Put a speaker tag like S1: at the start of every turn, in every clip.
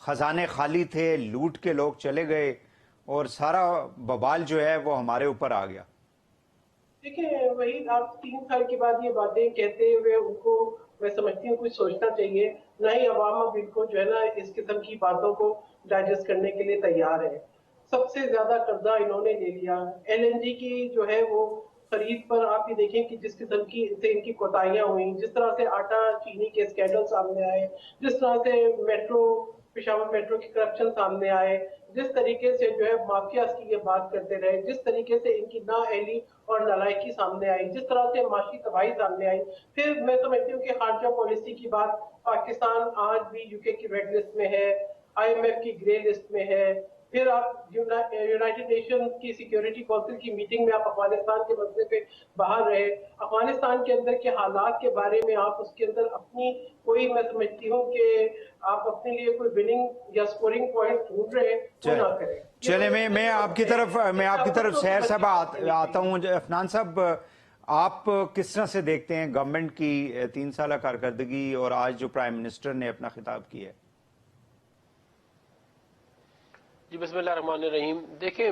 S1: خزانے خالی تھے, لوٹ کے لوگ چلے گئے اور سارا ببال جو ہے وہ ہمارے اوپر آ گیا.
S2: دیکھیں وہی آپ 3 سال کے بعد یہ باتیں کہتے ہوئے ان کو میں سمجھتی ہوں کچھ سوچنا چاہیے. نہ ہی عوام اب ان کو جو ہے نا اس قسم کی باتوں کو ڈائجسٹ کرنے کے لیے تیار ہے. سب سے زیادہ قرضہ انہوں نے لے لیا. LNG کی جو ہے وہ خرید پر آپ یہ دیکھیں کہ جس قسم کی سے ان کی کوتاہیاں ہوئیں, جس طرح سے آٹا چینی کے اسکینڈل سامنے آئے, جس طرح سے پشاور میٹرو کی کرپشن سامنے آئے, جس طریقے سے جو ہے مافیاز کی یہ بات کرتے رہے, جس طریقے سے ان کی نااہلی اور نالائکی سامنے آئی, جس طرح سے معاشی تباہی سامنے آئی. پھر میں سمجھتی ہوں کہ خارجہ پالیسی کی بات, پاکستان آج بھی UK کی ریڈ لسٹ میں ہے, IMF کی گرے لسٹ میں ہے. پھر آپ یونائٹڈ نیشن کی سیکیورٹی کونسل کی میٹنگ میں آپ افغانستان کے مسئلے پہ باہر رہے. افغانستان کے اندر کے حالات کے بارے میں آپ اس کے اندر اپنی کوئی, میں سمجھتی ہوں کہ آپ اپنے لیے کوئی وننگ یا سکورنگ پوائنٹ ڈھونڈ رہے ہیں وہ نہ کریں.
S1: چلے میں آپ کی طرف سیر صاحب آتا ہوں. عفنان صاحب, آپ کس طرح سے دیکھتے ہیں گورنمنٹ کی 3 سالہ کارکردگی اور آج جو پرائم منسٹر نے اپنا خطاب کیا ہے؟
S3: جی بسم اللہ الرحمن الرحیم. دیکھیں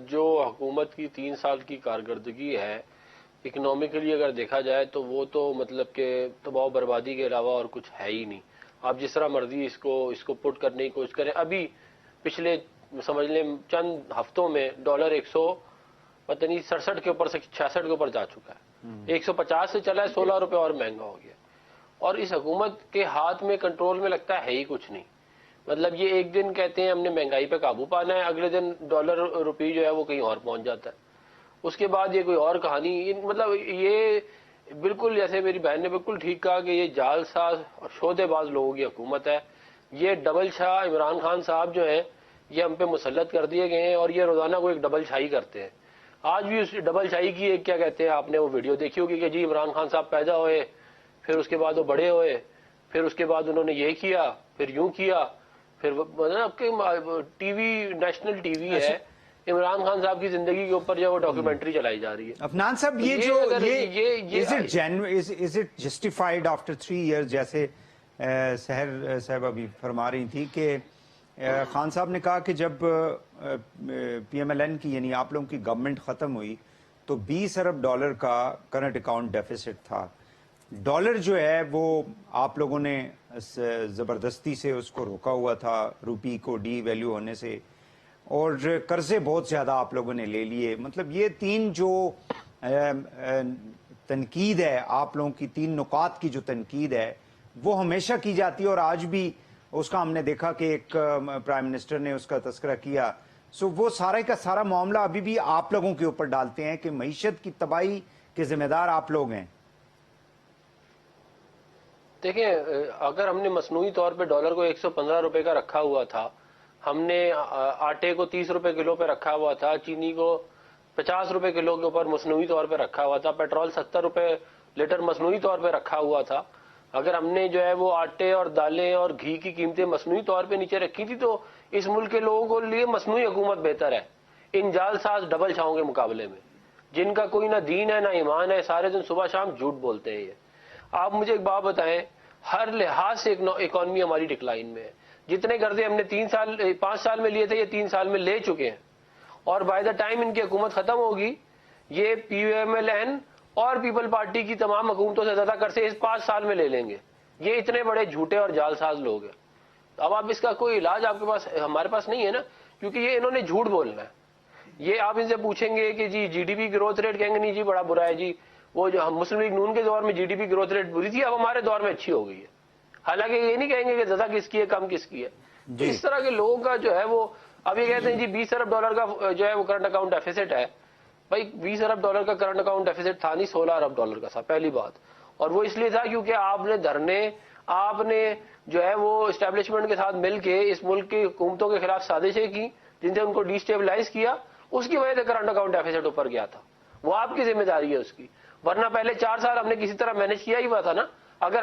S3: جو حکومت کی 3 سال کی کارکردگی ہے اکنامکلی اگر دیکھا جائے تو وہ تو مطلب کہ تباہ و بربادی کے علاوہ اور کچھ ہے ہی نہیں. آپ جس طرح مرضی اس کو پٹ کرنے کی کوشش کریں. ابھی پچھلے سمجھ لیں چند ہفتوں میں ڈالر 167 کے اوپر سے 66 کے اوپر جا چکا ہے. 150 سے چلا ہے, 16 روپے اور مہنگا ہو گیا. اور اس حکومت کے ہاتھ میں کنٹرول میں لگتا ہے ہی کچھ نہیں. مطلب یہ ایک دن کہتے ہیں ہم نے مہنگائی پہ قابو پانا ہے, اگلے دن ڈالر روپی جو ہے وہ کہیں اور پہنچ جاتا ہے. اس کے بعد یہ کوئی اور کہانی. مطلب یہ بالکل جیسے میری بہن نے بالکل ٹھیک کہا کہ یہ جال ساز اور شودے باز لوگوں کی حکومت ہے. یہ ڈبل شاہ عمران خان صاحب جو ہیں یہ ہم پہ مسلط کر دیے گئے ہیں اور یہ روزانہ کو ایک ڈبل شاہی کرتے ہیں. آج بھی اس ڈبل شاہی کی ایک کیا کہتے ہیں, آپ نے وہ ویڈیو دیکھی ہوگی کہ جی عمران خان صاحب پیدا ہوئے, پھر اس کے بعد وہ بڑے ہوئے, پھر اس کے بعد انہوں نے یہ کیا, پھر یوں کیا, پھر آپ کے T V national T V ہے عمران خان صاحب کی زندگی کے اوپر جو وہ ڈاکیومنٹری چلائی جا رہی ہے.
S1: عفنان صاحب is it justified after 3 years, جیسے سحر صاحب ابھی فرما رہی تھی کہ خان صاحب نے کہا کہ جب PMLN کی یعنی آپ لوگوں کی گورنمنٹ ختم ہوئی تو 20 ارب ڈالر کا کرنٹ اکاؤنٹ ڈیفیسٹ تھا. ڈالر جو ہے وہ آپ لوگوں نے زبردستی سے اس کو روکا ہوا تھا روپی کو ڈی ویلیو ہونے سے, اور قرضے بہت زیادہ آپ لوگوں نے لے لیے. مطلب یہ 3 جو تنقید ہے آپ لوگوں کی, 3 نکات کی جو تنقید ہے وہ ہمیشہ کی جاتی ہے, اور آج بھی اس کا ہم نے دیکھا کہ ایک پرائم منسٹر نے اس کا تذکرہ کیا. سو وہ سارے کا سارا معاملہ ابھی بھی آپ لوگوں کے اوپر ڈالتے ہیں کہ معیشت کی تباہی کے ذمہ دار آپ لوگ ہیں.
S3: دیکھیں اگر ہم نے مصنوعی طور پہ ڈالر کو 115 روپے کا رکھا ہوا تھا, ہم نے آٹے کو 30 روپے کلو پہ رکھا ہوا تھا, چینی کو 50 روپے کلو کے اوپر مصنوعی طور پہ رکھا ہوا تھا, پیٹرول 70 روپے لیٹر مصنوعی طور پہ رکھا ہوا تھا, اگر ہم نے جو ہے وہ آٹے اور دالیں اور گھی کی قیمتیں مصنوعی طور پہ نیچے رکھی تھی تو اس ملک کے لوگوں کے لیے مصنوعی حکومت بہتر ہے ان جال ساز ڈبل چھاؤں کے مقابلے میں, جن کا کوئی نہ دین ہے نہ ایمان ہے, سارے دن صبح شام جھوٹ بولتے ہیں. یہ آپ مجھے ایک بات بتائیں, ہر لحاظ سے اکانومی ہماری ڈکلائن میں ہے. جتنے قرضے ہم نے 5 سال میں لیے تھے یہ 3 سال میں لے چکے ہیں, اور بائی دا ٹائم ان کی حکومت ختم ہوگی یہ PMLN اور پیپل پارٹی کی تمام حکومتوں سے زیادہ قرضے اس 5 سال میں لے لیں گے. یہ اتنے بڑے جھوٹے اور جال ساز لوگ ہیں. اب آپ اس کا کوئی علاج آپ کے پاس, ہمارے پاس نہیں ہے نا, کیونکہ یہ انہوں نے جھوٹ بولنا ہے. یہ آپ ان سے پوچھیں گے کہ جی GDP گروتھ ریٹ, کہیں گے نہیں جی بڑا برا ہے جی, وہ جو ہم مسلم لیگ نون کے دور میں GDP گروتھ ریٹ بری تھی, اب ہمارے دور میں اچھی ہو گئی ہے. حالانکہ یہ نہیں کہیں گے کہ زیادہ کس کی ہے کم کس کی ہے. اس طرح کے لوگوں کا جو ہے وہ اب یہ کہتے ہیں جی 20 ارب ڈالر کا جو ہے وہ کرنٹ اکاؤنٹ ڈیفیسٹ ہے. بھائی 20 ارب ڈالر کا کرنٹ اکاؤنٹ ڈیفیسٹ تھا نہیں, 16 ارب ڈالر کا تھا, پہلی بات. اور وہ اس لیے تھا کیونکہ آپ نے دھرنے, آپ نے جو ہے وہ اسٹیبلشمنٹ کے ساتھ مل کے اس ملک کی حکومتوں کے خلاف سازشیں کی جن سے ان کو ڈی اسٹیبلائز کیا, اس کی وجہ سے کرنٹ اکاؤنٹ ڈیفیسٹ اوپر گیا تھا. وہ آپ کی ذمہ داری ہے اس کی, ورنہ پہلے 4 سال ہم نے کسی طرح مینج کیا ہی ہوا تھا نا. اگر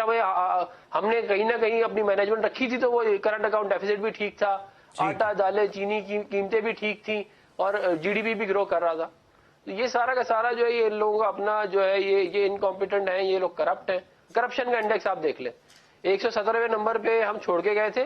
S3: ہم نے کہیں نہ کہیں اپنی مینجمنٹ رکھی تھی تو وہ کرنٹ اکاؤنٹ ڈیفیسٹ بھی ٹھیک تھا, آٹا دالیں چینی کی قیمتیں بھی ٹھیک تھیں, اور GDP بھی گرو کر رہا تھا. تو یہ سارا کا سارا جو ہے یہ لوگوں کا اپنا جو ہے یہ انکمپیٹنٹ ہیں, یہ لوگ کرپٹ ہیں. کرپشن کا انڈیکس آپ دیکھ لیں, 117ویں نمبر پہ ہم چھوڑ کے گئے تھے,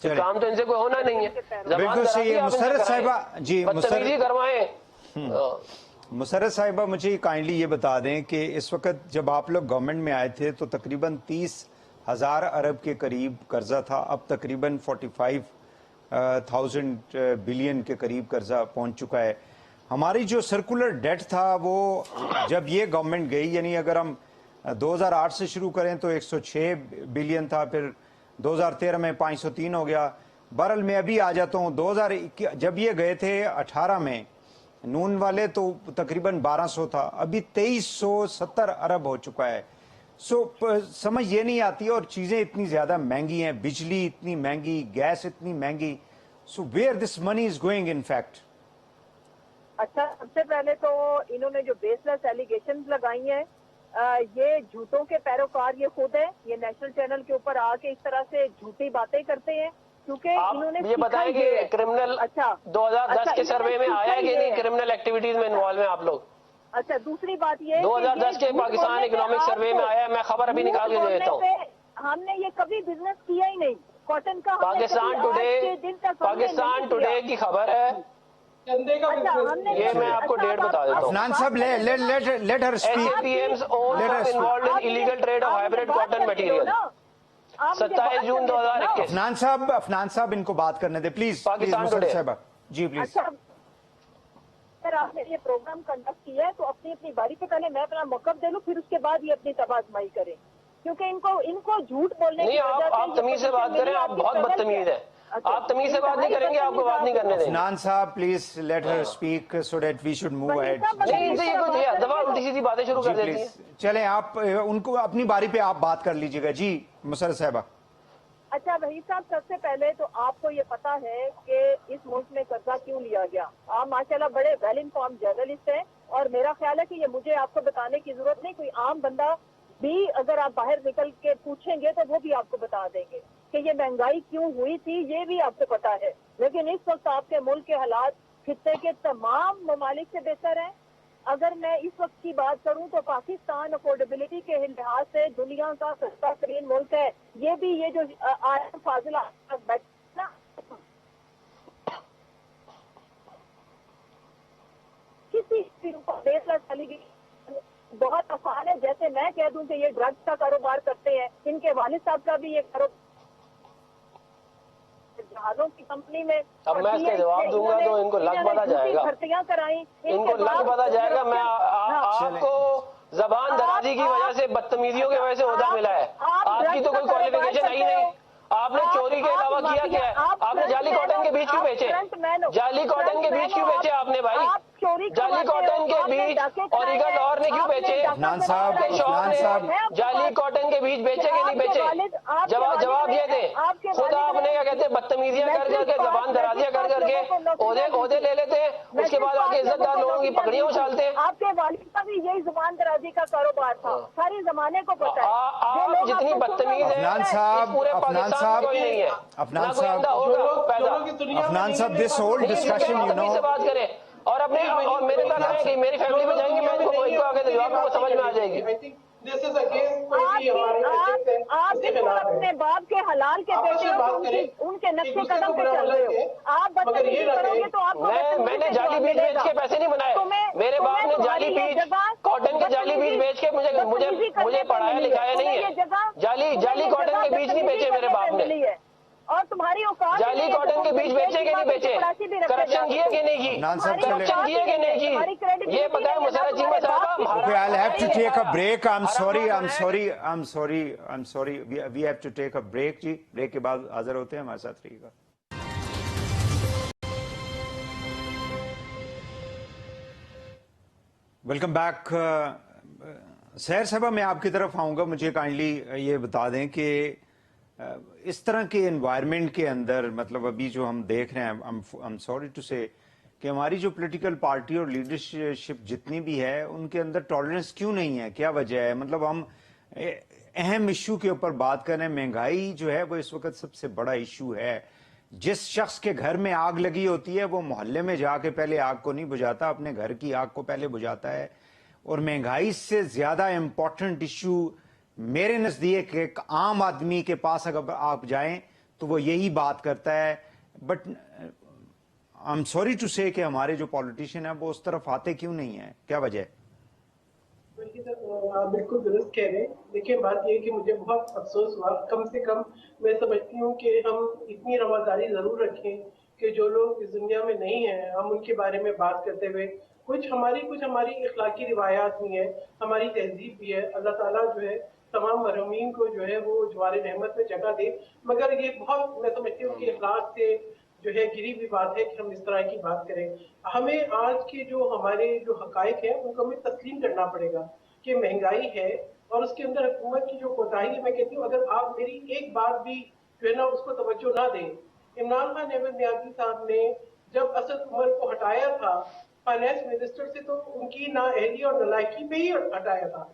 S1: چلیں۔
S3: کام تو ان سے کوئی ہونا نہیں ہے. زبان
S1: بالکل صحیح
S3: درازی
S1: ہے
S3: آپ ان سے
S1: مسرت
S3: کرائیں.
S1: صاحبہ. جی
S3: بدتمیزی کروائیں.
S1: مسرت صاحبہ مجھے کائنڈلی یہ بتا دیں کہ اس وقت جب آپ لوگ گورنمنٹ میں آئے تھے تو تقریباً 30,000 ارب کے قریب قرضہ تھا. اب تقریباً 45,000 بلین کے قریب قرضہ پہنچ چکا ہے. ہماری جو سرکولر ڈیٹ تھا وہ جب یہ گورنمنٹ گئی، یعنی اگر ہم 2008 سے شروع کریں تو 106 بلین تھا، پھر 2013 میں 503 ہو گیا. بہرحال میں ابھی آ جاتا ہوں. جب یہ گئے تھے 18 میں نون والے تو تقریباً 1200 تھا، ابھی 2370 ارب ہو چکا ہے. سمجھ یہ نہیں آتی، اور چیزیں اتنی زیادہ مہنگی ہیں، بجلی اتنی مہنگی، گیس اتنی مہنگی. So where this money is going in fact?
S4: اچھا، سب سے پہلے تو انہوں نے جو بیس لیس ایلیگیشنز لگائی ہیں، یہ جھوٹوں کے پیروکار یہ خود ہیں. یہ نیشنل چینل کے اوپر آ کے اس طرح سے جھوٹی باتیں کرتے ہیں کیونکہ انہوں نے
S3: یہ بتائیں کہ کرمنل 2010 کے سروے میں آیا ہے کہ نہیں، کرمنل ایکٹیویٹیز میں انوالو ہیں آپ لوگ؟
S4: اچھا، دوسری بات یہ
S3: 2010 کے پاکستان اکنامک سروے میں آیا ہے، میں خبر ابھی نکال کے دیتا ہوں.
S4: ہم نے یہ کبھی بزنس کیا ہی نہیں کاٹن کا.
S3: پاکستان ٹوڈے کی خبر ہے،
S2: چندے کا
S3: یہ میں آپ کو ڈیٹ بتا دیتا ہوں.
S1: افنان صاحب late her speak.
S3: SAPM's own involved in illegal trade of hybrid cotton material. 27 جون 2021.
S1: افنان صاحب ان کو بات کرنے دیں پلیز.
S3: پاکستان ٹوڈے.
S1: صاحبہ جی پلیز.
S4: اچھا، اگر آپ نے یہ پروگرام کنڈکٹ کیا ہے تو اپنی باری پہ پہلے میں اپنا موقف دے لوں، پھر اس کے بعد یہ اپنی تباہ آزمائی کریں، کیونکہ ان کو جھوٹ بولنے کی
S3: نہیں، آپ تمیز سے بات کریں، آپ بہت بدتمیز ہیں. آپ تمیز سے بات نہیں کریں گے، آپ کو بات نہیں کرنے دیں گے.
S1: افنان صاحب please let her speak so that we should move ahead.
S3: نہیں، یہ کوئی دفعہ الٹی سیدھی باتیں شروع کر دیتی ہیں.
S1: چلیں آپ ان کو اپنی باری پہ آپ بات کر لیجیے گا. جی مسرت صاحبہ.
S4: اچھا وحید صاحب، سب سے پہلے تو آپ کو یہ پتا ہے کہ اس ملک میں قرضہ کیوں لیا گیا. آپ ماشاءاللہ بڑے ویل انفارم جرنلسٹ ہیں، اور میرا خیال ہے کہ یہ مجھے آپ کو بتانے کی ضرورت نہیں. کوئی عام بندہ بھی اگر آپ باہر نکل کے پوچھیں گے تو وہ بھی آپ کو بتا دیں گے کہ یہ مہنگائی کیوں ہوئی تھی، یہ بھی آپ کو پتا ہے. لیکن اس وقت آپ کے ملک کے حالات خطے کے تمام ممالک سے بہتر ہیں. اگر میں اس وقت کی بات کروں تو پاکستان افورڈیبلٹی کے لحاظ سے دنیا کا سستا ترین ملک ہے. یہ بھی یہ جو آئے فاضل بیٹھنا کسی بیس لیس بہت آسان ہے. جیسے میں کہہ دوں کہ یہ ڈرگس کا کاروبار کرتے ہیں، ان کے والد صاحب کا بھی یہ کاروبار جہازوں کی کمپنی میں.
S3: اب میں اس کا جواب دوں گا تو ان کو لگ پتا جائے گا،
S4: بھرتیاں کرائیں،
S3: ان کو لگ پتا جائے گا. میں آپ کو زبان درازی کی وجہ سے، بدتمیزیوں کی وجہ سے عہدہ ملا ہے. آپ کی تو کوئی کوالیفیکیشن آئی نہیں. آپ نے چوری کے علاوہ کیا کیا ہے؟ آپ نے جعلی کاٹن کے بیج کیوں بیچے؟ جعلی کاٹن کے بیج کیوں بیچے آپ نے بھائی؟ جعلی کاٹن کے بیج اور ایگل اور نے کیوں بیچے؟
S1: افنان صاحب
S3: جعلی کاٹن کے بیج بیچے کہ نہیں بیچے؟ جواب یہ دیں. خود آپ نے کیا کہتے ہیں بدتمیزیاں کر کے، زبان درازیاں کر کے عہدے لے لیتے ہیں، اس کے بعد آگے عزت دار لوگوں کی پگڑیاں اچھالتے ہیں.
S4: آپ کے والد کا بھی یہی زبان درازی کا کاروبار تھا، ساری زمانے کو پتا ہے.
S3: آپ جتنی بدتمیز ہیں پورے پاکستان میں کوئی نہیں ہے.
S1: افنان صاحب this whole discussion you know.
S3: سے بات کریں اور اپنے اور میرے ساتھ آئیں کہ میری فیملی میں جائیں گے، میں ان کو آگے دے آپ کو سمجھ میں آ جائے گی.
S4: آپ اپنے باپ کے حلال کے بیٹے ان کے نقشے قدم پہ چل رہے ہو. آپ بدتمیزی کرو گے تو آپ کو
S3: میں نے جعلی بیج بیچ کے پیسے نہیں بنائے. میرے باپ نے جعلی بیج کاٹن کے جعلی بیج بیچ کے مجھے پڑھایا لکھایا نہیں ہے. جعلی کاٹن کے بیج نہیں بیچے میرے باپ نے.
S4: اور تمہاری اوقات
S3: جعلی کاٹن کے بیج بیچے کہ نہیں بیچے؟ کرپشن کیے کہ نہیں کی؟ کرپشن کیے کہ نہیں کی؟ یہ پتہ ہے مسرت جی صاحبہ.
S1: Okay, I'll have to take a break. I'm sorry. We have to take a break جی. بریک کے بعد حاضر ہوتے ہیں، ہمارے ساتھ رہیے گا. Welcome back. سحر صاحبہ میں آپ کی طرف آؤں گا. مجھے کائنڈلی یہ بتا دیں کہ اس طرح کے انوائرمنٹ کے اندر، مطلب ابھی جو ہم دیکھ رہے ہیں، I'm sorry to say کہ ہماری جو پولیٹیکل پارٹی اور لیڈرشپ جتنی بھی ہے ان کے اندر ٹالرنس کیوں نہیں ہے؟ کیا وجہ ہے؟ مطلب ہم اہم ایشو کے اوپر بات کریں. مہنگائی جو ہے وہ اس وقت سب سے بڑا ایشو ہے. جس شخص کے گھر میں آگ لگی ہوتی ہے وہ محلے میں جا کے پہلے آگ کو نہیں بجھاتا، اپنے گھر کی آگ کو پہلے بجھاتا ہے. اور مہنگائی سے زیادہ امپورٹنٹ ایشو میرے نزدیک ایک عام آدمی کے پاس اگر آپ جائیں تو وہ یہی بات کرتا ہے. But I am sorry to say کہ ہمارے جو پالیٹیشین ہیں وہ اس طرف آتے کیوں نہیں ہیں, کیا وجہ ہے؟
S2: آپ بالکل درست کہہ رہے ہیں. دیکھیں بات یہ ہے کہ مجھے بہت افسوس ہوا. کم سے کم میں سمجھتی ہوں کہ ہم اتنی رواداری ضرور رکھیں کہ جو لوگ اس دنیا میں نہیں ہیں ہم ان کے بارے میں بات کرتے ہوئے کچھ ہماری اخلاقی روایات بھی ہیں, ہماری تہذیب بھی ہے. اللہ تعالیٰ جو ہے تمام مرحومین کو جو ہے وہ جوار رحمت میں جگہ دے. مگر یہ بہت میں سمجھتی ہوں کہ اخلاق سے جو ہے گری ہوئی بات ہے کہ ہم اس طرح کی بات کریں. ہمیں آج کے جو ہمارے جو حقائق ہیں ان کو ہمیں تسلیم کرنا پڑے گا کہ مہنگائی ہے اور اس کے اندر حکومت کی جو کوتاہی ہے. میں کہتی ہوں اگر آپ میری ایک بات بھی جو ہے نا اس کو توجہ نہ دیں. عمران خان احمد نیازی صاحب نے جب اسد عمر کو ہٹایا تھا فائنانس منسٹر سے تو ان کی نااہلی اور نالائکی پہ ہی ہٹایا تھا.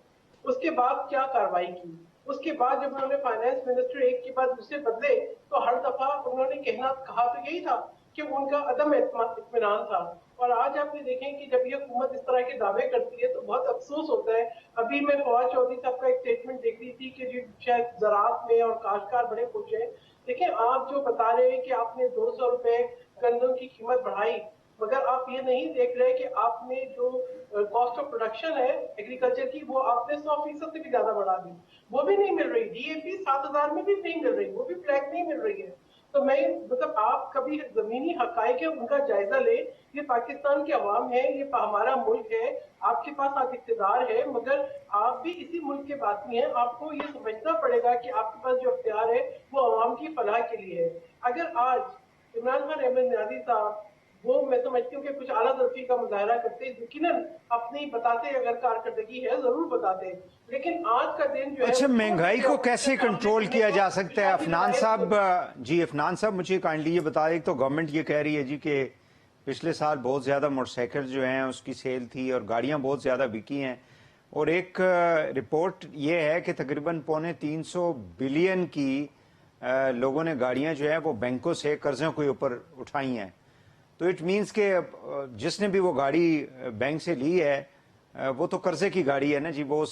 S2: اس کے بعد کیا کاروائی کی؟ اس کے بعد جب انہوں نے فائنانس منسٹر ایک کے بعد دوسرے بدلے تو ہر دفعہ انہوں نے کہا تو یہی تھا کہ ان کا عدم اطمینان تھا. اور آج آپ یہ دیکھیں کہ جب یہ حکومت اس طرح کے دعوے کرتی ہے تو بہت افسوس ہوتا ہے. ابھی میں فواد چودھری صاحب کا ایک اسٹیٹمنٹ دیکھ رہی تھی کہ شاید زراعت میں اور کاشتکار بڑے خوش ہیں. دیکھیں آپ جو بتا رہے ہیں کہ آپ نے 200 روپے گندم کی قیمت بڑھائی, مگر آپ یہ نہیں دیکھ رہے کہ آپ نے جو کاسٹ آف پروڈکشن ہے ایگریکلچر کی وہ آپ نے 100% سے بھی زیادہ بڑھا دی. وہ بھی نہیں مل رہی. ڈی اے پی 7,000 میں بھی نہیں مل رہی, وہ بھی فلیٹ نہیں مل رہی ہے. تو میں مطلب آپ کبھی زمینی حقائق ہے ان کا جائزہ لیں. یہ پاکستان کے عوام ہے, یہ ہمارا ملک ہے, آپ کے پاس آج اقتدار ہے مگر آپ بھی اسی ملک کے باسی ہیں. آپ کو یہ سمجھنا پڑے گا کہ آپ کے پاس جو اختیار ہے وہ عوام کی فلاح کے لیے ہے. اگر آج عمران خان احمد نیازی صاحب وہ میں سمجھتی ہوں کہ کچھ اعلیٰ ظرفی کا مظاہرہ کرتے یقیناً اپنی بتاتے اگر کارکردگی ہے ضرور بتاتے, لیکن آج کا دن جو ہے
S1: اچھا مہنگائی کو کیسے کنٹرول کیا جا سکتا ہے؟ عفنان صاحب, جی عفنان صاحب مجھے کائنڈلی یہ بتا دیں. تو گورنمنٹ یہ کہہ رہی ہے جی کہ پچھلے سال بہت زیادہ موٹر سائیکل جو ہیں اس کی سیل تھی اور گاڑیاں بہت زیادہ بکی ہیں, اور ایک رپورٹ یہ ہے کہ تقریباً 350 بلین کی لوگوں نے گاڑیاں جو ہیں وہ بینکوں سے قرضوں کے اوپر اٹھائی ہیں. تو اٹ مینس کہ جس نے بھی وہ گاڑی بینک سے لی ہے وہ تو قرضے کی گاڑی ہے نا جی. وہ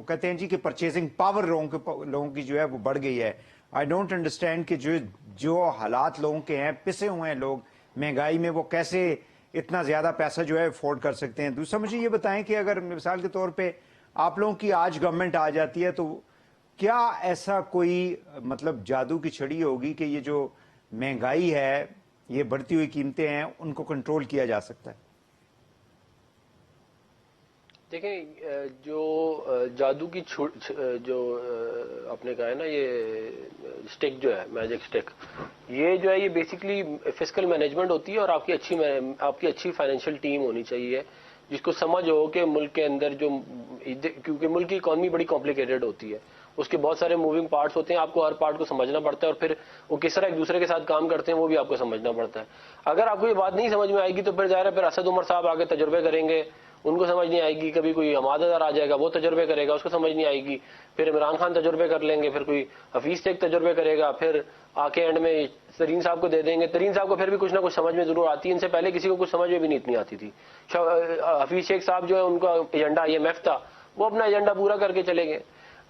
S1: کہتے ہیں جی کہ پرچیزنگ پاور لوگوں کی جو ہے وہ بڑھ گئی ہے. آئی ڈونٹ انڈرسٹینڈ کہ جو حالات لوگوں کے ہیں, پسے ہوئے ہیں لوگ مہنگائی میں, وہ کیسے اتنا زیادہ پیسہ جو ہے افورڈ کر سکتے ہیں. دوسرا مجھے یہ بتائیں کہ اگر مثال کے طور پہ آپ لوگوں کی آج گورنمنٹ آ جاتی ہے تو کیا ایسا کوئی مطلب جادو کی چھڑی ہوگی کہ یہ جو مہنگائی ہے, یہ بڑھتی ہوئی قیمتیں ہیں, ان کو کنٹرول کیا جا سکتا ہے؟
S3: دیکھیں جو جادو کی جو آپ نے کہا ہے نا یہ سٹک جو ہے میجک سٹک, یہ جو ہے یہ بیسکلی فسکل مینجمنٹ ہوتی ہے اور آپ کی اچھی فائنینشیل ٹیم ہونی چاہیے جس کو سمجھ ہو کہ ملک کے اندر جو, کیونکہ ملک کی اکانومی بڑی کمپلیکیٹڈ ہوتی ہے, اس کے بہت سارے موونگ پارٹس ہوتے ہیں, آپ کو ہر پارٹ کو سمجھنا پڑتا ہے اور پھر وہ کس طرح ایک دوسرے کے ساتھ کام کرتے ہیں وہ بھی آپ کو سمجھنا پڑتا ہے. اگر آپ کو یہ بات نہیں سمجھ میں آئے گی تو پھر ظاہر ہے پھر اسد عمر صاحب آگے تجربے کریں گے, ان کو سمجھ نہیں آئے گی. کبھی کوئی حماد اظہر آ جائے گا وہ تجربے کرے گا, اس کو سمجھ نہیں آئے گی. پھر عمران خان تجربے کر لیں گے, پھر کوئی حفیظ شیخ تجربے کرے گا, پھر آ کے اینڈ میں ترین صاحب کو دے دیں گے. ترین صاحب کو پھر بھی کچھ نہ کچھ سمجھ میں ضرور آتی ہے, ان سے پہلے کسی کو کچھ سمجھ میں بھی نہیں اتنی آتی تھی. حفیظ شیخ صاحب جو ہے ان کا ایجنڈا IMF تھا, وہ اپنا ایجنڈا پورا کر کے چلے گئے.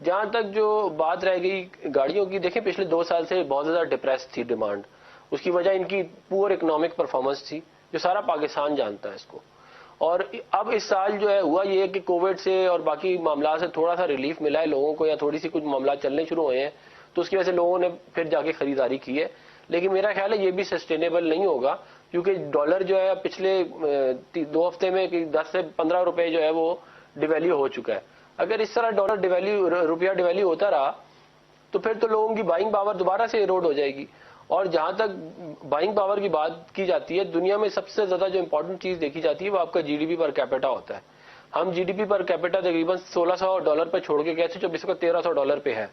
S3: جہاں تک جو بات رہ گئی گاڑیوں کی, دیکھیں پچھلے 2 سال سے بہت زیادہ ڈپریس تھی ڈیمانڈ. اس کی وجہ ان کی پور اکنامک پرفارمنس تھی جو سارا پاکستان جانتا ہے اس کو. اور اب اس سال جو ہے ہوا یہ کہ کووڈ سے اور باقی معاملات سے تھوڑا سا ریلیف ملا ہے لوگوں کو, یا تھوڑی سی کچھ معاملات چلنے شروع ہوئے ہیں, تو اس کی وجہ سے لوگوں نے پھر جا کے خریداری کی ہے. لیکن میرا خیال ہے یہ بھی سسٹینیبل نہیں ہوگا, کیونکہ ڈالر جو ہے پچھلے 2 ہفتے میں 10 سے 15 روپے جو ہے وہ ڈیویلیو ہو چکا ہے. اگر اس طرح روپیہ ڈیویلیو ہوتا رہا تو پھر تو لوگوں کی بائنگ پاور دوبارہ سے ایروڈ ہو جائے گی. اور جہاں تک بائنگ پاور کی بات کی جاتی ہے, دنیا میں سب سے زیادہ جو امپورٹنٹ چیز دیکھی جاتی ہے وہ آپ کا GDP پر کیپیٹا ہوتا ہے. ہم GDP پر کیپیٹا تقریباً $1,600 پہ چھوڑ کے گئے تھے, جو اس وقت $1,300 پہ ہے.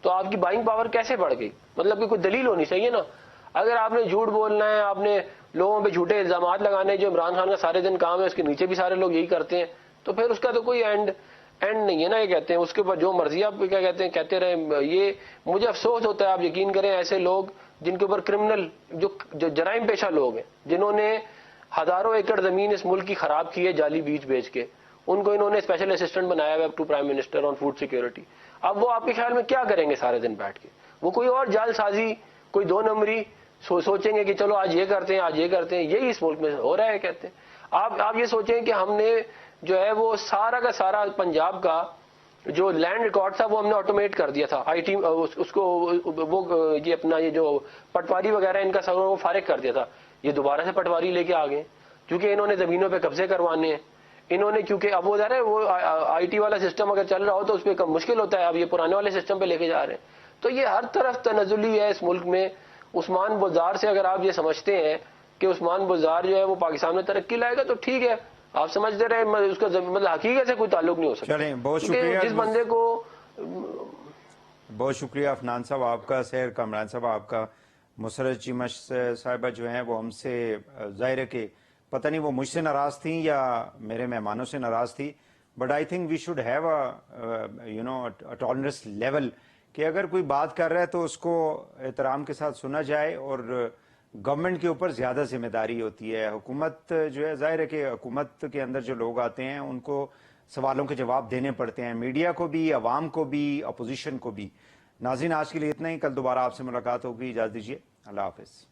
S3: تو آپ کی بائنگ پاور کیسے بڑھ گئی؟ مطلب کہ کوئی دلیل ہونی چاہیے نا. اگر آپ نے جھوٹ بولنا ہے, آپ نے لوگوں پہ جھوٹے الزامات لگانے, جو عمران خان کا سارے دن کام ہے, اس کے نیچے بھی سارے لوگ یہی کرتے ہیں, تو پھر اس کا تو کوئی اینڈ نہیں ہے نا. یہ کہتے ہیں اس کے اوپر جو مرضی آپ کیا کہتے ہیں کہتے رہے. یہ مجھے افسوس ہوتا ہے, آپ یقین کریں ایسے لوگ جن کے اوپر کرمنل جو جرائم پیشہ لوگ ہیں, جنہوں نے ہزاروں ایکڑ زمین اس ملک کی خراب کی ہے جعلی بیج بیچ کے, ان کو انہوں نے اسپیشل اسسٹنٹ بنایا ہوا to prime minister on food security. اب وہ آپ کے خیال میں کیا کریں گے سارے دن بیٹھ کے؟ وہ کوئی اور جعل سازی کوئی دو نمبری سوچیں گے کہ چلو آج یہ کرتے ہیں آج یہ کرتے ہیں. یہی اس ملک میں ہو رہا ہے. کہتے ہیں آپ یہ سوچیں کہ ہم نے جو ہے وہ سارا کا سارا پنجاب کا جو لینڈ ریکارڈ تھا وہ ہم نے آٹومیٹ کر دیا تھا. آئی ٹی اس کو وہ یہ اپنا یہ جو پٹواری وغیرہ ان کا سب وہ فارغ کر دیا تھا. یہ دوبارہ سے پٹواری لے کے آ گئے کیونکہ انہوں نے زمینوں پہ قبضے کروانے ہیں. انہوں نے کیونکہ اب وہ ظاہر ہے وہ آئی ٹی والا سسٹم اگر چل رہا ہو تو اس پہ کم مشکل ہوتا ہے. اب یہ پرانے والے سسٹم پہ لے کے جا رہے ہیں. تو یہ ہر طرف تنزلی ہے اس ملک میں. عثمان بزدار سے اگر آپ یہ سمجھتے ہیں کہ عثمان بزدار جو ہے وہ پاکستان میں ترقی لائے گا تو ٹھیک ہے, آپ سمجھتے رہے, اس کا مطلب حقیقت سے کوئی تعلق نہیں ہو سکتا.
S1: چلیں, بہت شکریہ.
S3: جس بندے کو
S1: بہت شکریہ افنان صاحب آپ کا, سیر کامران صاحب آپ کا. مسرت چیمش صاحبہ جو ہیں وہ ہم سے ظاہر ہے کہ پتہ نہیں وہ مجھ سے ناراض تھیں یا میرے مہمانوں سے ناراض تھی, but I think we should have tolerance level کہ اگر کوئی بات کر رہا ہے تو اس کو احترام کے ساتھ سنا جائے. اور گورنمنٹ کے اوپر زیادہ ذمہ داری ہوتی ہے. حکومت جو ہے ظاہر ہے کہ حکومت کے اندر جو لوگ آتے ہیں ان کو سوالوں کے جواب دینے پڑتے ہیں, میڈیا کو بھی, عوام کو بھی, اپوزیشن کو بھی. ناظرین آج کے لیے اتنا ہی, کل دوبارہ آپ سے ملاقات ہوگی. اجازت دیجیے, اللہ حافظ.